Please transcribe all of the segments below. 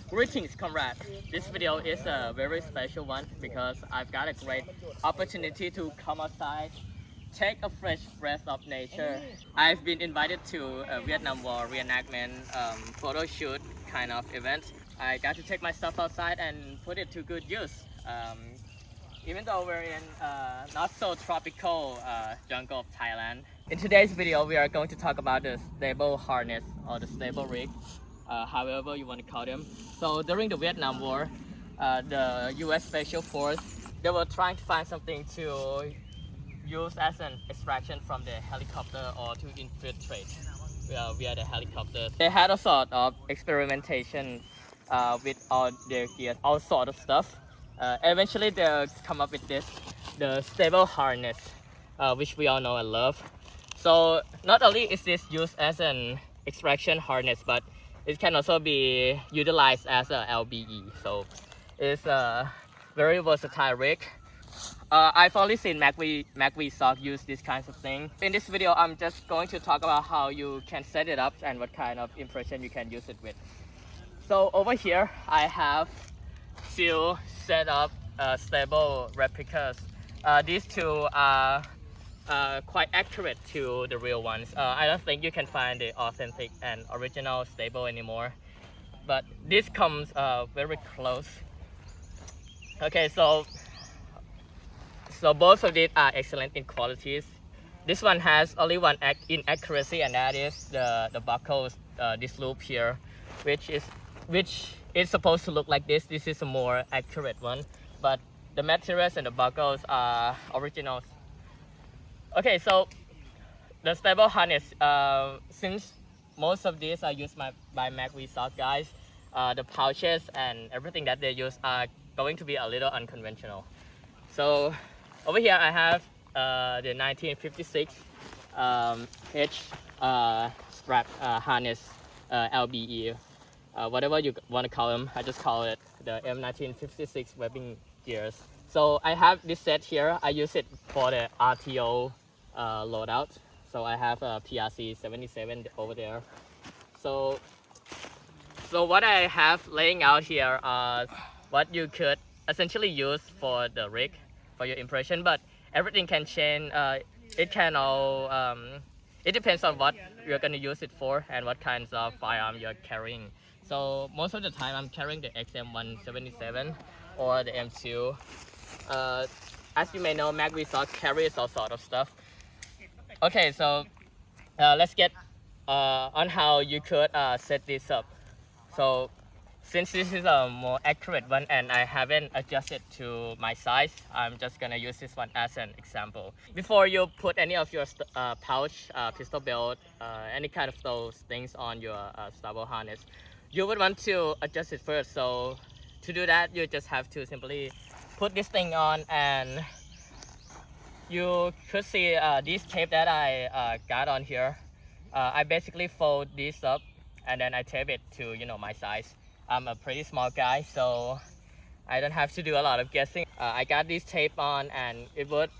Greetings, comrade. This video is a very special one because I've got a great opportunity to come outside, take a fresh breath of nature. I've been invited to a Vietnam War reenactment photo shoot kind of event. I got to take my stuff outside and put it to good use. Even though we're in not so tropical jungle of Thailand. In today's video, we are going to talk about the STABO harness or the STABO rig. However you want to call them. So during the Vietnam War, the US Special Force, they were trying to find something to use as an extraction from the helicopter or to infiltrate via the helicopter. They had a sort of experimentation with all their gear, all sort of stuff. Eventually they come up with this, the STABO harness, which we all know and love. So not only is this used as an extraction harness, but it can also be utilized as a LBE, so it's a very versatile rig. I've only seen MacVSOC use this kinds of thing. In this video, I'm just going to talk about how you can set it up and what kind of impression you can use it with. So over here, I have two set up STABO replicas. These two are quite accurate to the real ones. I don't think you can find the authentic and original STABO anymore, but this comes very close. Okay, so both of these are excellent in qualities. This one has only one inaccuracy, and that is the buckles, this loop here, which is supposed to look like this. This is a more accurate one, but the materials and the buckles are originals. Okay, so the STABO harness, since most of these are used by MacVSOC guys, the pouches and everything that they use are going to be a little unconventional. So over here I have the 1956 H strap harness, LBE, whatever you want to call them. I just call it the M1956 webbing gears. So I have this set here. I use it for the RTO loadout. So I have a PRC 77 over there. So what I have laying out here are what you could essentially use for the rig, for your impression, but everything can change. It can all, it depends on what you're going to use it for and what kinds of firearm you're carrying. So most of the time I'm carrying the XM177 or the M2. As you may know, MacVSOC carries all sort of stuff. Okay, so let's get on how you could set this up. So since this is a more accurate one and I haven't adjusted to my size, I'm just gonna use this one as an example. Before you put any of your pouch, pistol belt, any kind of those things on your STABO harness, you would want to adjust it first. So to do that, you just have to simply put this thing on, and you could see this tape that I got on here. I basically fold this up and then I tape it to my size. I'm a pretty small guy, so I don't have to do a lot of guessing. I got this tape on and it would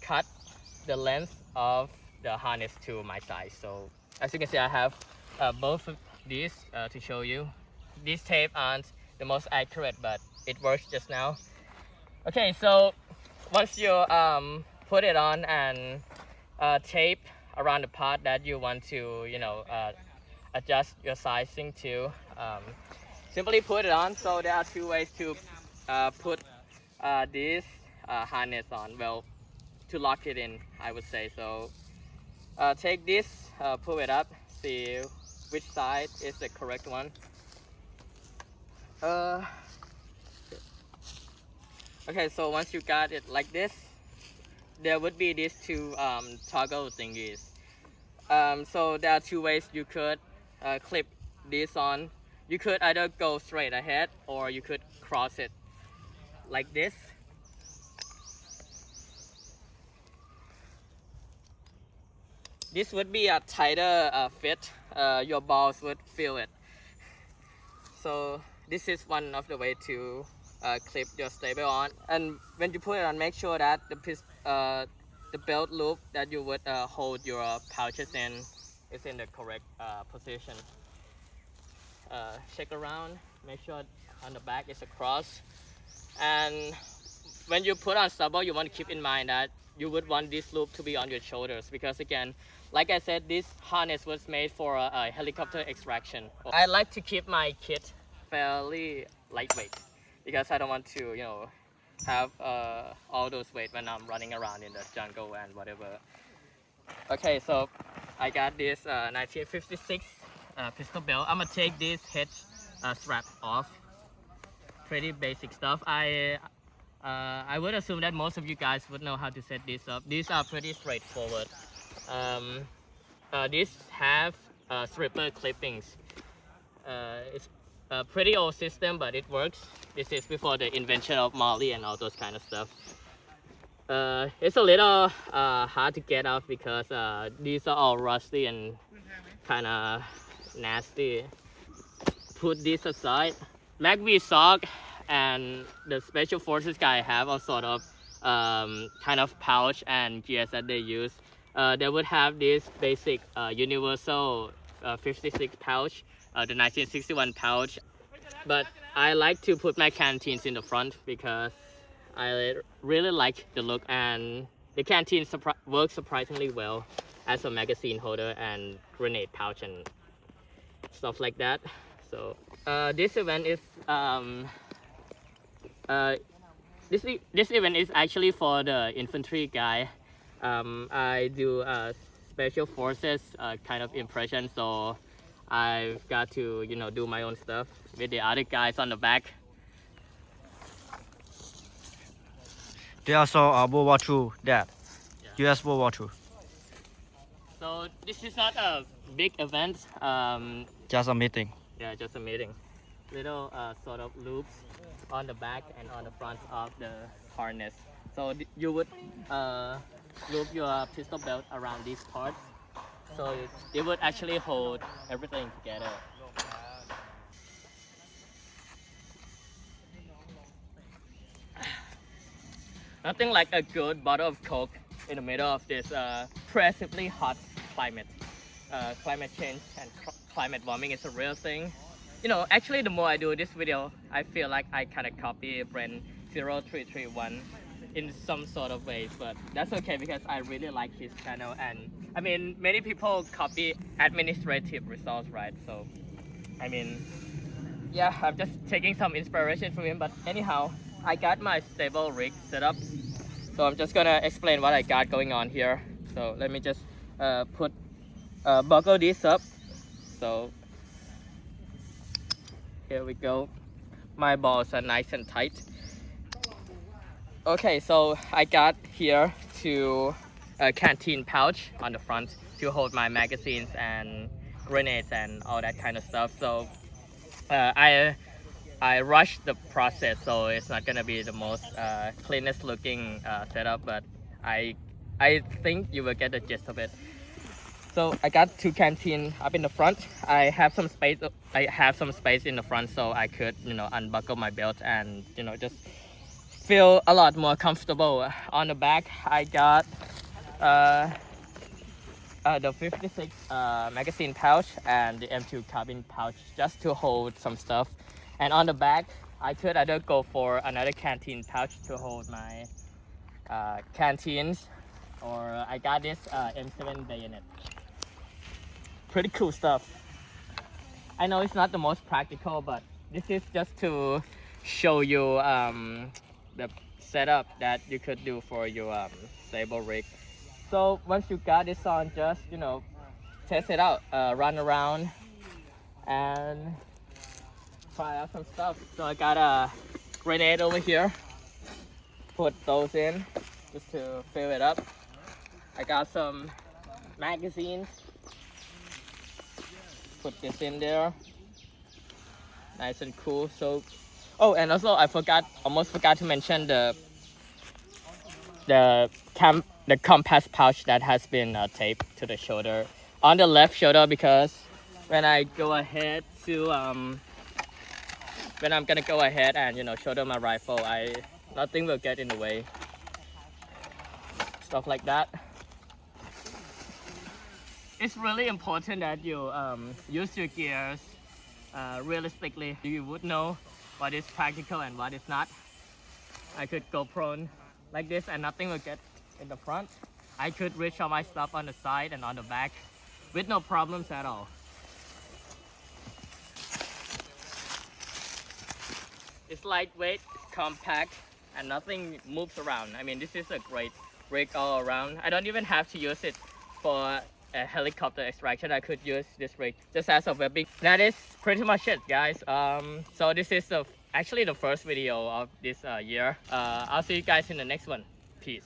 cut the length of the harness to my size. So as you can see, I have both of these to show you. These tape aren't the most accurate, but it works just now. Okay, so once you put it on and tape around the part that you want to adjust your sizing to, simply put it on. So there are two ways to put this harness on. Well, to lock it in, I would say. So take this, pull it up, see which side is the correct one. Okay, so once you got it like this, there would be these two toggle thingies. So there are two ways you could clip this on. You could either go straight ahead or you could cross it like this. This would be a tighter fit. Your balls would feel it. So this is one of the way to clip your STABO on. And when you put it on, make sure that the belt loop that you would hold your pouches in is in the correct position. Check around, make sure on the back is across. And when you put on STABO, you want to keep in mind that you would want this loop to be on your shoulders, because again, like I said, this harness was made for a helicopter extraction. I like to keep my kit fairly lightweight because I don't want to, you know, have all those weight when I'm running around in the jungle and whatever. Okay, so I got this 1956 pistol belt. I'm gonna take this hitch strap off. Pretty basic stuff. I would assume that most of you guys would know how to set this up. These are pretty straightforward. These have stripper clippings. It's a pretty old system, but it works. This is before the invention of Molly and all those kind of stuff. It's a little hard to get off because these are all rusty and kind of nasty. Put this aside. MacV sock and the Special Forces guy have a sort of kind of pouch and gears that they use. They would have this basic universal 56 pouch, the 1961 pouch, but I like to put my canteens in the front because I really like the look, and the canteen works surprisingly well as a magazine holder and grenade pouch and stuff like that. So this event is this event is actually for the infantry guy. I do special forces kind of impression, so I've got to, you know, do my own stuff with the other guys on the back. They also World War II, that Yeah. US World War II. So this is not a big event. Just a meeting. Yeah, just a meeting. Little sort of loops on the back and on the front of the harness. So you would loop your pistol belt around these parts, so it would actually hold everything together. Nothing like a good bottle of Coke in the middle of this oppressively hot climate. Climate change and climate warming is a real thing. You know, actually the more I do this video, I feel like I kind of copy Brent 0331 in some sort of ways, but that's okay because I really like his channel, and I mean, many people copy administrative results, right? So, I mean, yeah, I'm just taking some inspiration from him, but anyhow, I got my STABO rig set up, so I'm just gonna explain what I got going on here. So let me just buckle this up. So here we go. My balls are nice and tight. Okay, so I got here a canteen pouch on the front to hold my magazines and grenades and all that kind of stuff. So I rushed the process, so it's not gonna be the most cleanest looking setup, but I think you will get the gist of it. So I got two canteen up in the front. I have some space. In the front, so I could, you know, unbuckle my belt and, you know, just feel a lot more comfortable. On the back, I got the 56 magazine pouch and the M2 carbine pouch just to hold some stuff. And on the back, I could either go for another canteen pouch to hold my canteens, or I got this M7 bayonet. Pretty cool stuff. I know it's not the most practical, but this is just to show you the setup that you could do for your STABO rig. So once you got this on, just test it out, run around and try out some stuff. So I got a grenade over here. Put those in just to fill it up. I got some magazines. Put this in there. Nice and cool. So, oh, and also I almost forgot to mention the compass pouch that has been taped to the shoulder on the left shoulder, because when I go ahead to when I'm gonna go ahead and shoulder my rifle, nothing will get in the way. Stuff like that. It's really important that you use your gears realistically. You would know what is practical and what is not. I could go prone like this and nothing will get in the front. I could reach all my stuff on the side and on the back with no problems at all. It's lightweight, it's compact, and nothing moves around. I mean, this is a great rig all around. I don't even have to use it for a helicopter extraction. I could use this rig just as a webbing. That is pretty much it, guys. So this is actually the first video of this year. I'll see you guys in the next one. Peace.